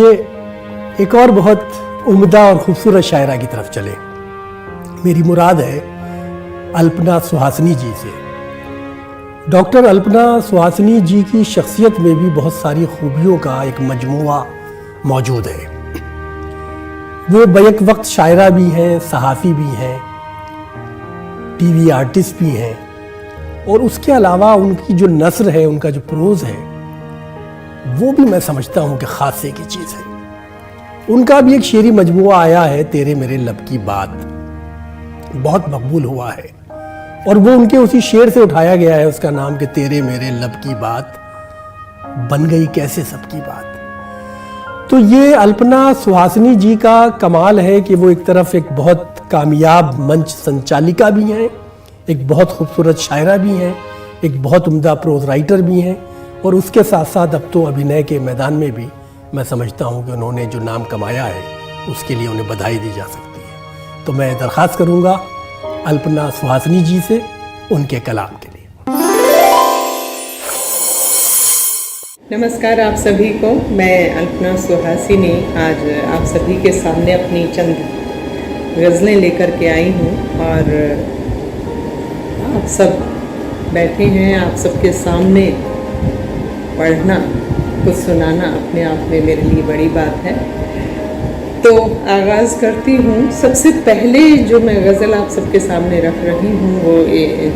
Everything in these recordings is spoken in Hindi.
ये एक और बहुत उम्दा और खूबसूरत शायरा की तरफ चले। मेरी मुराद है अल्पना सुहासिनी जी से। डॉक्टर अल्पना सुहासिनी जी की शख्सियत में भी बहुत सारी खूबियों का एक मजमुआ मौजूद है। वो बैक वक्त शायरा भी हैं, सहाफ़ी भी हैं, टीवी आर्टिस्ट भी हैं, और उसके अलावा उनकी जो नस्र है, उनका जो प्रोज़ है, वो भी मैं समझता हूँ कि खासे की चीज़ है। उनका भी एक शेरी मजमुआ आया है, तेरे मेरे लब की बात, बहुत मकबूल हुआ है और वो उनके उसी शेर से उठाया गया है। उसका नाम कि तेरे मेरे लब की बात बन गई कैसे सबकी बात। तो ये अल्पना सुहासिनी जी का कमाल है कि वो एक तरफ एक बहुत कामयाब मंच संचालिका भी हैं, एक बहुत खूबसूरत शायरा भी हैं, एक बहुत उम्दा प्रोज राइटर भी हैं, और उसके साथ साथ अब तो अभिनय के मैदान में भी मैं समझता हूँ कि उन्होंने जो नाम कमाया है उसके लिए उन्हें बधाई दी जा सकती है। तो मैं दरख्वास्त करूँगा अल्पना सुहासिनी जी से उनके कलाम के लिए। नमस्कार आप सभी को। मैं अल्पना सुहासिनी आज आप सभी के सामने अपनी चंद गज़लें लेकर के आई हूँ और आप सब बैठे हैं, आप सबके सामने पढ़ना, कुछ सुनाना अपने आप में मेरे लिए बड़ी बात है। तो आगाज़ करती हूँ। सबसे पहले जो मैं गज़ल आप सबके सामने रख रही हूँ वो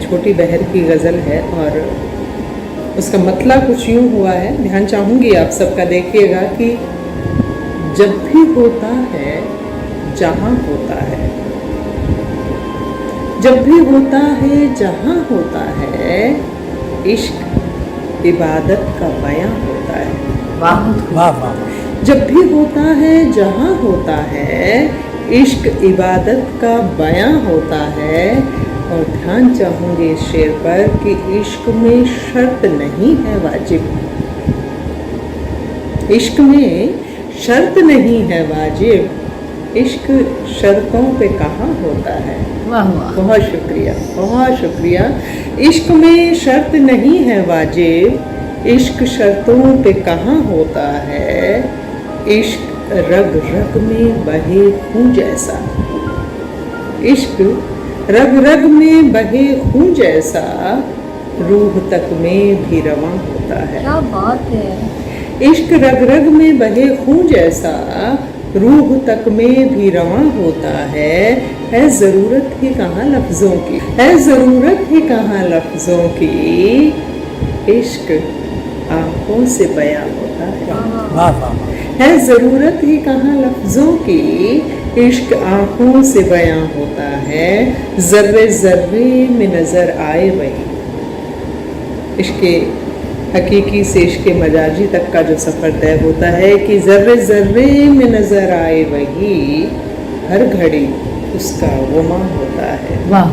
छोटी बहर की गज़ल है और उसका मतलब कुछ यूँ हुआ है। ध्यान चाहूँगी आप सबका, देखिएगा कि जब भी होता है जहाँ होता है, जब भी होता है जहाँ होता है, इश्क इबादत का बयां होता है। वाह वाह वाह। जब भी होता है जहाँ होता है, इश्क इबादत का बयां होता है। और ध्यान चाहूँगी इस शेर पर कि इश्क में शर्त नहीं है वाजिब, इश्क में शर्त नहीं है वाजिब, इश्क शर्तों पे कहाँ होता है। वाह वाह, बहुत शुक्रिया, बहुत शुक्रिया। इश्क में शर्त नहीं है वाजिब, इश्क शर्तों पे कहाँ होता है। इश्क रग रग में बहे खून जैसा, इश्क रग रग में बहे खून जैसा, रूह तक में भी रवां होता है। क्या बात है। इश्क रग रग में बहे खून जैसा, रूह तक में भी रवां होता है ज़रूरत ही कहाँ लफ्ज़ों की, है ज़रूरत ही कहाँ लफ्ज़ों की, इश्क आँखों से बयां होता है। वाह वाह। है ज़रूरत ही कहाँ लफ्ज़ों की, इश्क आँखों से बयां होता है, ज़र्रे ज़र्रे में नज़र आए वही। इश्क़े हकीकी से इश्क़ मजाजी तक का जो सफ़र तय होता है कि ज़र्रे ज़र्रे में नज़र आए वही, हर घड़ी उसका गुमा होता है। वाह।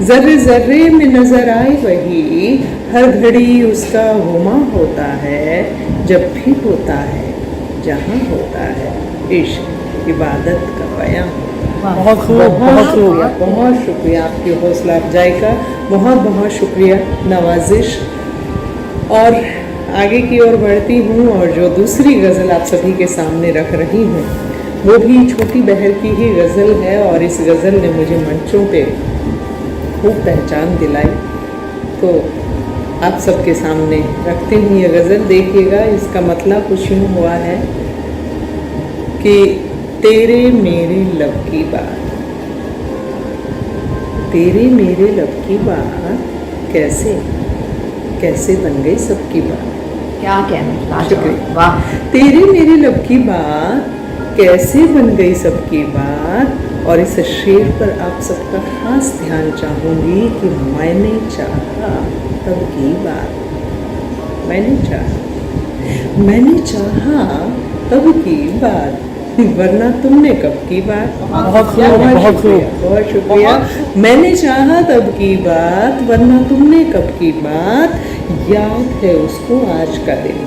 ज़र्रे ज़र्रे में नज़र आए वही, हर घड़ी उसका गुमा होता है। जब भी होता है जहाँ होता है, इश्क इबादत का बयां होता है। बहुत खूब, बहुत खूब। बहुत शुक्रिया आपकी हौसला अफजाई का, बहुत बहुत शुक्रिया, नवाजिश। और आगे की ओर बढ़ती हूँ और जो दूसरी गज़ल आप सभी के सामने रख रही हूँ वो भी छोटी बहर की ही गज़ल है और इस गज़ल ने मुझे मंचों पे खूब पहचान दिलाई। तो आप सबके सामने रखती हूँ ये गज़ल। देखिएगा, इसका मतलब कुछ यूँ हुआ है कि तेरे मेरे लब की बात, तेरे मेरे लब की बात कैसे कैसे बन गई सबकी बात। क्या कहना, शुक्रिया। वाह। तेरे मेरे लब की बात कैसे बन गई सबकी बात। और इस शेर पर आप सबका खास ध्यान चाहूँगी कि मैंने चाहा तब की बात, मैंने चाहा तब की बात, वरना तुमने कब की बात। बहुत खूब, बहुत खूब। बहुत शुक्रिया। मैंने चाहा तब की बात, वरना तुमने कब की बात, याद है उसको आज का दिन,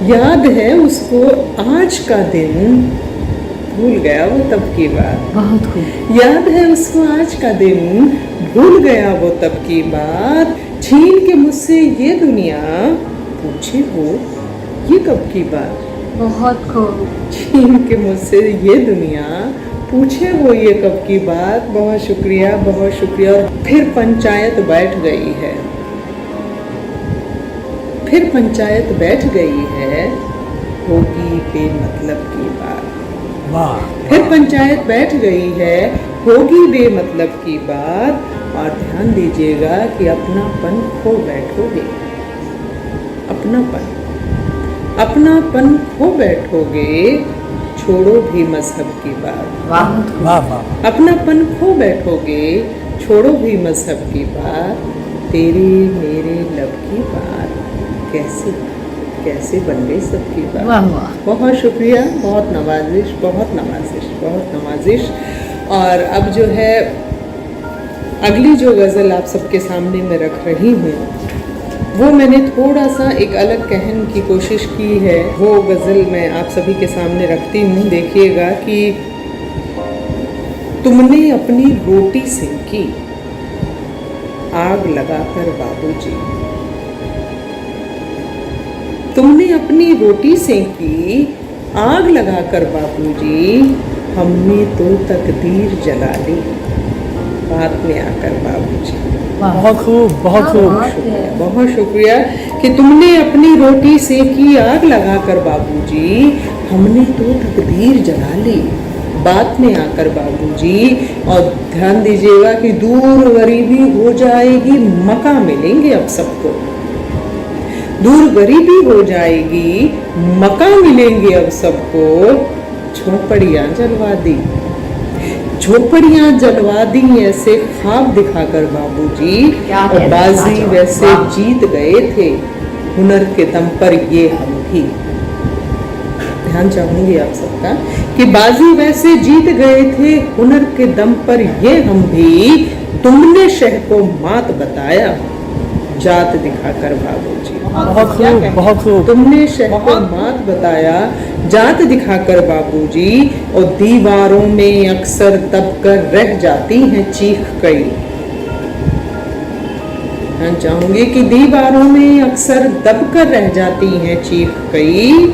याद है उसको आज का दिन, भूल गया वो तब की बात। बहुत खूब। याद है उसको आज का दिन, भूल गया वो तब की बात, छीन के मुझसे ये दुनिया पूछे हो ये कब की बात, बहुत खूब। छीन के मुझसे ये दुनिया पूछे हो ये कब की बात। बहुत शुक्रिया, बहुत शुक्रिया। और फिर पंचायत बैठ गई है, फिर पंचायत बैठ गई है, होगी बेमतलब की बात। वाह, फिर पंचायत बैठ गई है, होगी बेमतलब की बात। और ध्यान दीजिएगा कि अपनापन खो बैठोगे, अपनापन, अपनापन खो बैठोगे, छोड़ो भी मजहब की बात। वाह वाह वाह, अपनापन खो बैठोगे, छोड़ो भी मजहब की बात। तेरे मेरे लब की बात, कैसे कैसे बन गई सबकी बात। वाह वाह। बहुत शुक्रिया, बहुत नवाजिश, बहुत नवाजिश, बहुत नवाजिश। और अब जो है अगली जो गज़ल आप सबके सामने मैं रख रही हूँ, वो मैंने थोड़ा सा एक अलग कहने की कोशिश की है। वो गज़ल मैं आप सभी के सामने रखती हूँ। देखिएगा कि तुमने अपनी रोटी सेंकी आग लगाकर बाबूजी, तुमने अपनी रोटी सेंकी आग लगाकर बाबूजी, हमने तो तकदीर जला ली बात में आकर बाबूजी। बहुत खूब, बहुत खूब। बहुत शुक्रिया कि तुमने अपनी रोटी सेंकी आग लगाकर बाबूजी, हमने तो तकदीर जला ली बात में आकर बाबूजी। और ध्यान दीजिएगा कि दूर गरीबी हो जाएगी, मका मिलेंगे अब सबको। दूर गरीबी हो जाएगी, मका मिलेंगे अब सबको। झोपड़ियाँ जलवा दी, झोपड़ियाँ जलवा दी ऐसे ख्वाब दिखाकर बाबूजी। और बाजी वैसे जीत गए थे हुनर के दम पर ये हम भी। ध्यान चाहूंगी आप सबका कि बाजी वैसे जीत गए थे हुनर के दम पर ये हम भी। तुमने शह को मात बताया जात दिखाकर बाबूजी। बहुत खूब, बहुत खूब। तुमने शह को मात बताया जात दिखाकर बाबूजी। और दीवारों में अक्सर दब कर रह जाती हैं चीख कई। मैं चाहूंगी कि दीवारों में अक्सर दब कर रह जाती हैं चीख कई।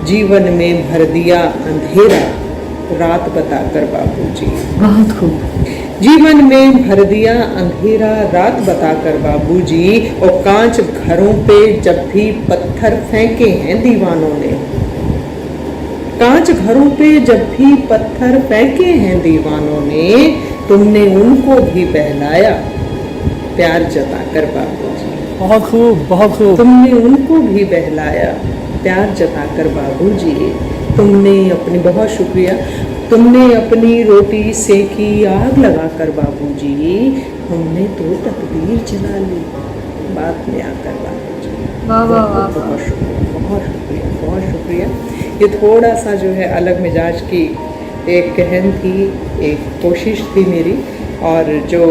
जीवन में भर दिया अंधेरा रात बताकर बाबूजी। बहुत खूब। जीवन में भर दिया अंधेरा रात बताकर बाबूजी। और कांच घरों पे जब भी पत्थर फेंके हैं दीवानों ने, कांच घरों पे जब भी पत्थर फेंके हैं दीवानों ने, तुमने उनको भी बहलाया प्यार जताकर बाबूजी। बहुत खूब, बहुत खूब। तुमने उनको भी बहलाया प्यार जताकर बाबूजी। तुमने अपनी, बहुत शुक्रिया, तुमने अपनी रोटी सेकी आग लगाकर बाबूजी। हमने तो तकदीर जला ली बात में आकर बाबूजी। वाह वाह वाह। बहुत शुक्रिया, बहुत शुक्रिया, बहुत शुक्रिया। ये थोड़ा सा जो है अलग मिजाज की एक कहन थी, एक कोशिश थी मेरी। और जो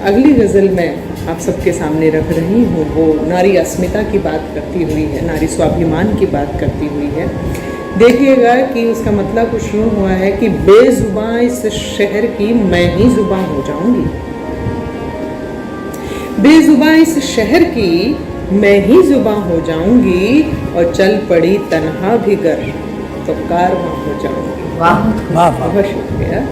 अगली गज़ल मैं आप सबके सामने रख रही हूँ वो नारी अस्मिता की बात करती हुई है, नारी स्वाभिमान की बात करती हुई है। देखिएगा कि उसका मतलब कुछ यूँ हुआ है कि बेजुबां इस शहर की मैं ही जुबां हो जाऊंगी। बेजुबां इस शहर की मैं ही जुबां हो जाऊंगी। और चल पड़ी तन्हा भी गर तो कारवां हो जाऊंगी। वाह वाह वाह। बहुत शुक्रिया।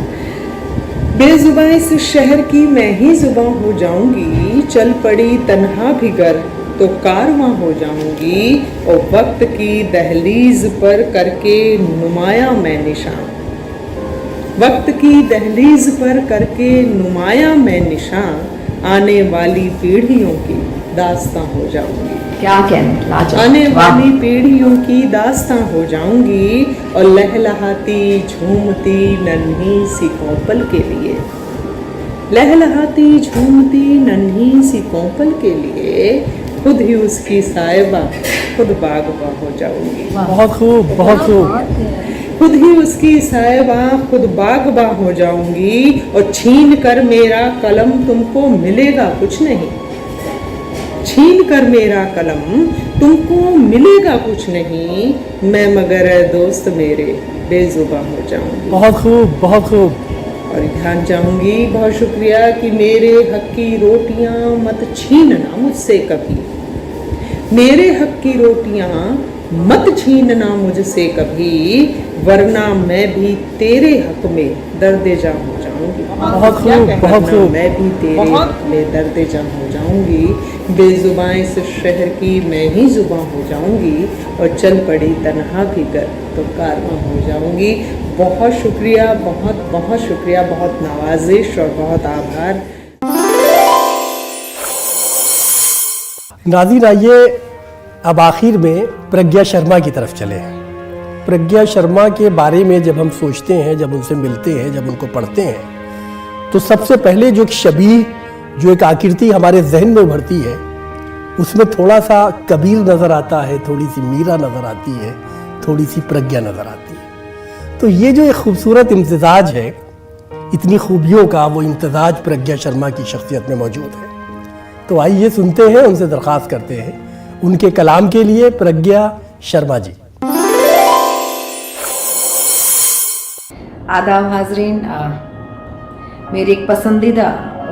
बेजुबां इस शहर की मैं ही जुबां हो जाऊंगी। चल पड़ी तन्हा भी गर तो कारवां हो जाऊंगी। और वक्त की दहलीज पर करके नुमाया मैं निशान, वक्त की दहलीज पर करके नुमाया मैं निशान। आने वाली पीढ़ियों की दास्तां हो जाऊंगी। क्या कहने, लाजवाब। आने वाली पीढ़ियों की दास्तां हो जाऊंगी। और लहलहाती झूमती नन्ही सी कोपल के लिए, लहलहाती झूमती नन्ही सी कोपल के लिए खुद ही उसकी साहिबा खुद बागबा हो जाऊंगी। बहुत खूब, बहुत खूब। खुद ही उसकी साहिबा खुद बागबा हो जाऊंगी। और छीन कर मेरा कलम तुमको मिलेगा कुछ नहीं, छीन कर मेरा कलम तुमको मिलेगा कुछ नहीं। मैं मगर दोस्त मेरे बेजुबां हो जाऊंगी। बहुत खूब, बहुत खूब। और ध्यान चाहूंगी, बहुत शुक्रिया कि मेरे हक की रोटियां मत छीनना मुझसे कभी। मेरे हक की रोटियां मत छीनना मुझसे कभी, वरना मैं भी तेरे हक में दर्दे जां हो जाऊंगी। बहुत खूब, बहुत खूब। मैं भी तेरे हक में दर्दे जां हो जाऊंगी, बेजुबां इस शहर की मैं ही जुबां हो जाऊंगी, और चल पड़ी तन्हा भी कर तो कारवां हो जाऊंगी। बहुत शुक्रिया, बहुत बहुत शुक्रिया, बहुत नवाजिश और बहुत आभार। नाज़रीन, आइए अब आखिर में प्रज्ञा शर्मा की तरफ चले। प्रज्ञा शर्मा के बारे में जब हम सोचते हैं, जब उनसे मिलते हैं, जब उनको पढ़ते हैं, तो सबसे पहले जो एक शबीह, जो एक आकृति हमारे जहन में उभरती है, उसमें थोड़ा सा कबीर नज़र आता है, थोड़ी सी मीरा नज़र आती है, थोड़ी सी प्रज्ञा नज़र आती है। तो ये जो एक खूबसूरत इम्तिजाज है, इतनी खूबियों का, वो इम्तिजाज प्रज्ञा शर्मा की शख्सियत में मौजूद है। तो आइए सुनते हैं, उनसे दरख्वास्त करते हैं उनके कलाम के लिए। प्रज्ञा शर्मा जी। आदाब हाजरीन, मेरी एक पसंदीदा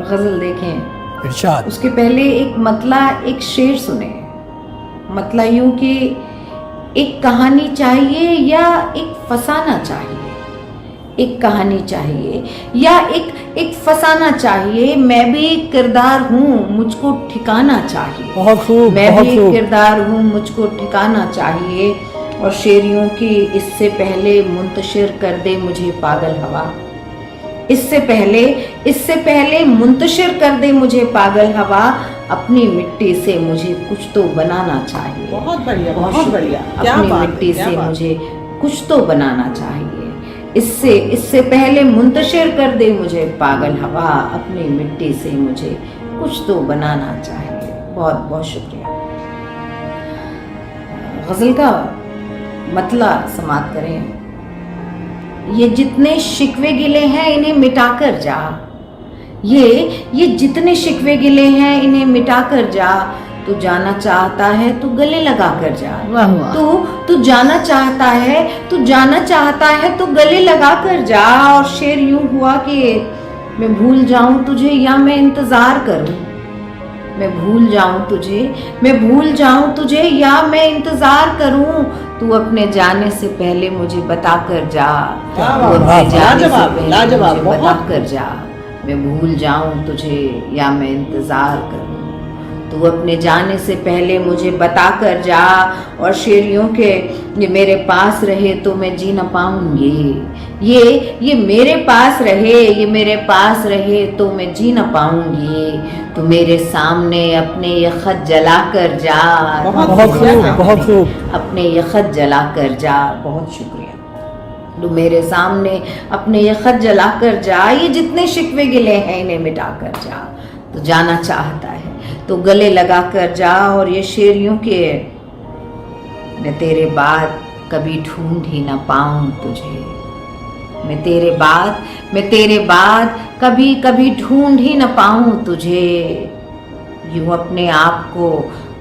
गज़ल देखें। इरशाद। उसके पहले एक मतला, एक शेर सुने। मतला यूं कि एक कहानी चाहिए या एक फसाना चाहिए, एक कहानी चाहिए या एक फसाना चाहिए, मैं भी एक किरदार हूँ मुझको ठिकाना चाहिए। बहुत खूब, मैं बहुत भी एक खूब। किरदार हूँ मुझको ठिकाना चाहिए, और शेरियों की इससे पहले मुंतशिर कर दे मुझे पागल हवा, इससे पहले मुंतशिर कर दे मुझे पागल हवा, अपनी मिट्टी से मुझे कुछ तो बनाना चाहिए। बहुत बढ़िया, बहुत बढ़िया, क्या अपनी बात है, मिट्टी क्या से बात है। मुझे कुछ तो बनाना चाहिए, इससे पहले मुंतशिर कर दे मुझे पागल हवा, अपनी मिट्टी से मुझे कुछ तो बनाना चाहिए। बहुत बहुत शुक्रिया। गजल का मतला समाप्त करें। ये जितने शिकवे गिले हैं इन्हें मिटाकर जा, ये जितने शिकवे गिले हैं इन्हें मिटाकर जा, तू जाना चाहता है तो गले लगा कर जा। वाह वाह। तू जाना चाहता है तो गले लगा कर जा। और शेर यूं हुआ कि मैं भूल जाऊं तुझे या मैं इंतजार करूं, मैं भूल जाऊं तुझे या मैं इंतजार करूं, तू अपने जाने से पहले मुझे बता कर जा, तू अपने जाने से पहले मुझे बता कर जा, मैं भूल जाऊं तुझे या मैं इंतजार करूं, तू अपने जाने से पहले मुझे बता कर जा। और शेरियों के ये मेरे पास रहे तो मैं जी न पाऊंगी, ये मेरे पास रहे तो मैं जी न पाऊंगी, तू मेरे सामने अपने ये खत जला कर जा। बहुत खूब, बहुत खूब। अपने ये खत जला कर जा। बहुत शुक्रिया। तू मेरे सामने अपने ये खत जला कर जा, ये जितने शिकवे गिले हैं इन्हें मिटा कर जा, तो जाना चाहता है तो गले लगा कर जा। और ये शेर यूं के मैं तेरे बाद कभी ढूंढ ही ना पाऊं तुझे, मैं तेरे बाद कभी ढूंढ ही ना पाऊं तुझे, यूं अपने आप को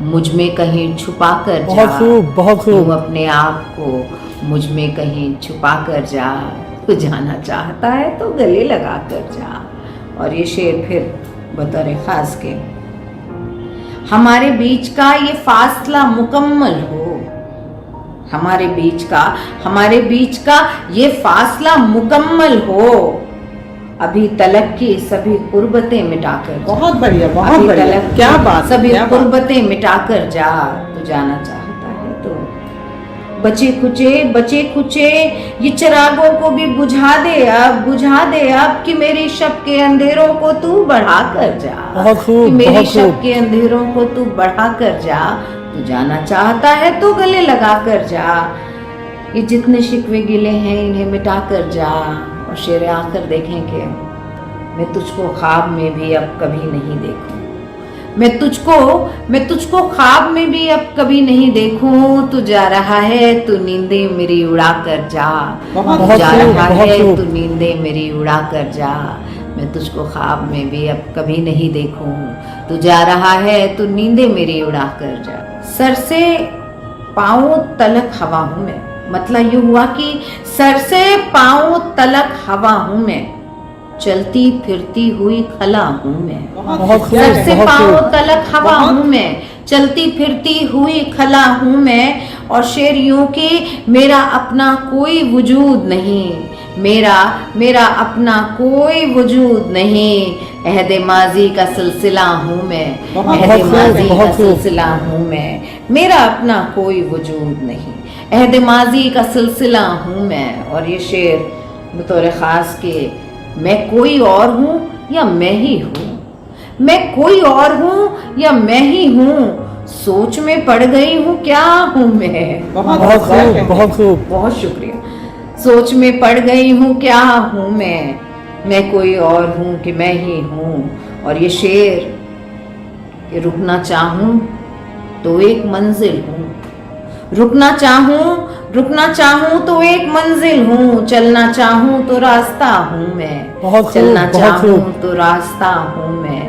मुझ में कहीं छुपा कर जा। बहुत खूब, बहुत खूब। यूं अपने आप को मुझ में कहीं छुपा कर जा, तू जाना चाहता है तो गले लगा कर जा। और ये शेर फिर बतौर खास के, हमारे बीच का ये फासला मुकम्मल हो, हमारे बीच का ये फासला मुकम्मल हो, अभी तलक की सभी कुर्बतें मिटाकर। बहुत बढ़िया, बहुत बढ़िया, क्या बात, सभी क्या बात। कुर्बतें मिटाकर जा, तू जाना चाहता है तो बचे खुचे ये चिरागों को भी बुझा दे अब कि मेरी शब के अंधेरों को तू बढ़ा कर जा। बहुत खूब, कि मेरी बहुत शब खूब। के अंधेरों को तू बढ़ा कर जा, तू जाना चाहता है तो गले लगा कर जा, ये जितने शिकवे गिले हैं इन्हें मिटा कर जा। और शेर आखिर देखें कि मैं तुझको ख्वाब में भी अब कभी नहीं देखूं, मैं तुझको ख्वाब में भी अब कभी नहीं देखूं, तू जा रहा है तू नींदें मेरी उड़ा कर जा, बहुत तू जा खूब, रहा बहुत है खूब। तू नींदें मेरी उड़ा कर जा, मैं तुझको ख्वाब में भी अब कभी नहीं देखूं, तू जा रहा है तू नींदें मेरी उड़ा कर जा। सर से पांव तलक हवा हूं मैं, मतलब यूं हुआ कि सर से पांव तलक हवा हूं मैं, चलती फिरती हुई खला हूँ मैं। बहुत खूब, सर से बहुत पाँव खूब। तलक हवा हूँ मैं, चलती फिरती हुई खला हूँ मैं। और शेर यूं कि मेरा अपना कोई वजूद नहीं, मेरा अपना कोई वजूद नहीं। अहद माजी का सिलसिला हूँ मैं, अहद खूब, माजी का बहुत खूब। सिलसिला हूँ मैं, मेरा अपना कोई वजूद नहीं। अहद माजी का सिलसिला हूँ मैं। और ये शेर बतौर ख़ास के मैं कोई और हूँ या मैं ही हूँ, मैं कोई और हूँ या मैं ही हूँ, सोच में पड़ गई हूँ क्या हूँ मैं। बहुत खूब, बहुत खूब। बहुत शुक्रिया। सोच में पड़ गई हूँ क्या हूँ मैं कोई और हूँ कि मैं ही हूँ। और ये शेर कि रुकना चाहूँ तो एक मंजिल हूँ, रुकना चाहूँ तो एक मंजिल हूँ, चलना चाहूँ तो रास्ता हूँ मैं, बहुत खूब, चलना बहुत चाहूँ खूब। तो रास्ता हूँ मैं,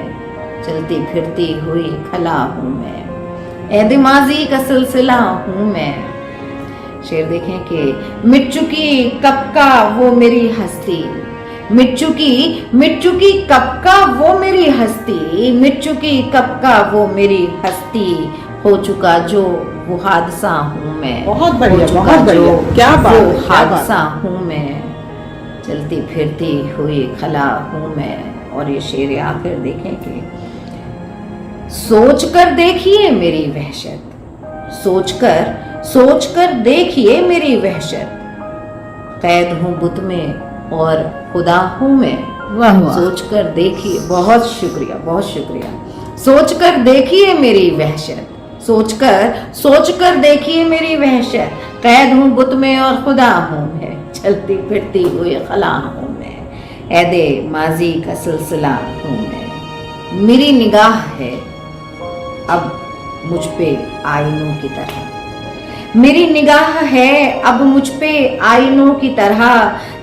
चलती फिरती हुई खला हूँ मैं, ऐद माजी का सिलसिला हूँ मैं। शेर देखें कि मिट चुकी कब का वो मेरी हस्ती, मिट चुकी कब का वो मेरी हस्ती, मिट चुकी कब का वो मेरी हस्ती, हो चुका जो वो हादसा हूँ मैं। बहुत बढ़िया, हो चुका बहुत बढ़िया। जो क्या बात है, वो क्या बात हादसा हूँ मैं, चलती फिरती हुई खला हूँ मैं। और ये शेर आखिर देखें कि सोच कर देखिए मेरी वहशत, सोच कर देखिए मेरी वहशत, कैद हूँ बुत में और खुदा हूँ मैं। वाह वाह। सोच कर देखिए, बहुत शुक्रिया, बहुत शुक्रिया। सोच कर देखिए मेरी वहशत, सोच कर देखिए मेरी वहशत, कैद हूँ बुत में और खुदा हूँ मैं, चलती फिरती हुई खला हूँ मैं, ऐदे माजी का सिलसिला हूँ मैं। मेरी निगाह है अब मुझ पे आईनों की तरह, मेरी निगाह है अब मुझ पे आईनों की तरह,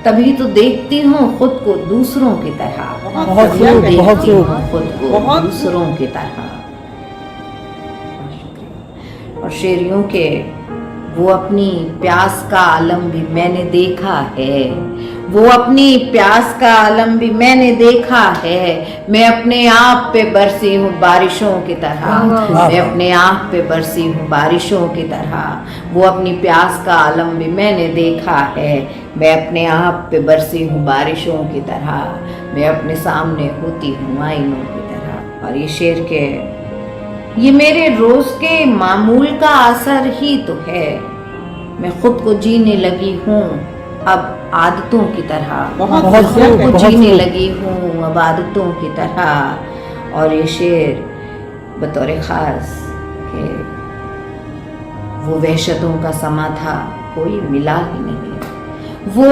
तभी तो देखती हूँ खुद को दूसरों की तरह, बहुत बहुत बढ़िया खूब, कही। बहुत देखती खूब। हूँ खुद को बहुत दूसरों की तरह। बहुत शुक्रिया। और शेरियों के वो अपनी प्यास का आलम भी मैंने देखा है, वो अपनी प्यास का आलम भी मैंने देखा है, मैं अपने आप पे बरसी हूँ बारिशों की तरह, मैं अपने आप पे बरसी हूँ बारिशों की तरह, वो अपनी प्यास का आलम भी मैंने देखा है, मैं अपने आप पे बरसी हूँ बारिशों की तरह, मैं अपने सामने होती हूँ आईनों की तरह। और ये शेर के ये मेरे रोज के मामूल का असर ही तो है, मैं खुद को जीने लगी हूँ अब आदतों की तरह, बहुत बहुत बढ़िया खूब, कही। को बहुत जीने खूब। लगी हूँ अब आदतों की तरह। और ये शेर बतौर ख़ास कि वो वहशतों का समा था कोई मिला ही नहीं, वो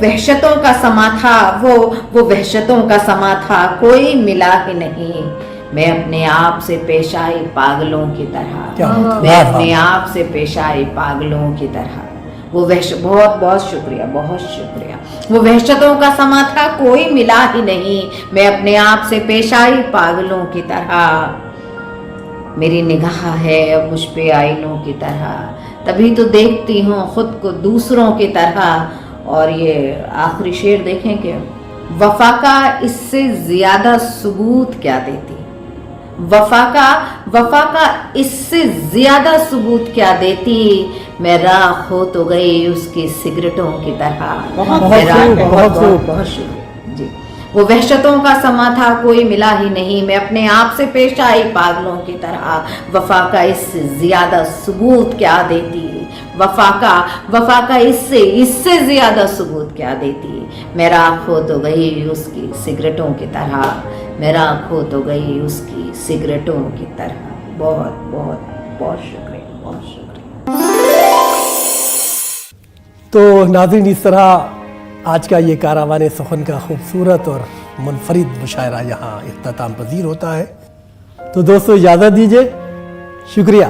वहशतों का समा था, वो वहशतों का समा था कोई मिला ही नहीं, मैं अपने आप से पेश आई पागलों की तरह, क्या बात है, मैं वाह, अपने वाह। आप से पेश आई पागलों की तरह, वो बहुत बहुत शुक्रिया, बहुत शुक्रिया। वो वहशतों का समा था कोई मिला ही नहीं, मैं अपने आप से पेश आई पागलों की तरह, मेरी निगाह है अब मुझ पे आईनों की तरह, तभी तो देखती हूँ खुद को दूसरों की तरह। और ये आखिरी शेर देखें कि वफा का इससे ज्यादा सबूत क्या देती, वफा का इससे ज्यादा सबूत क्या देती, मैं राख हो तो गई उसकी सिगरेटों की तरह। बहुत मैं राख- खूब, बहुत खूब। बहुत शुक्रिया जी। वो वहशतों का समा था कोई मिला ही नहीं, मैं अपने आप से पेश आई पागलों की तरह, वफा का इससे ज्यादा सबूत क्या देती, वफा का इससे ज्यादा सबूत क्या देती, मैं राख हो तो गई उसकी सिगरेटों की तरह, मैं राख हो तो गई उसकी सिगरेटों की तरह। बहुत बहुत बहुत शुक्रिया, बहुत शुक्रिया। तो नाज़रीन, इस तरह आज का ये कारवान सुखन का खूबसूरत और मुनफरिद मुशायरा यहाँ इख्तिताम पजीर होता है। तो दोस्तों, इजाज़त दीजिए, शुक्रिया।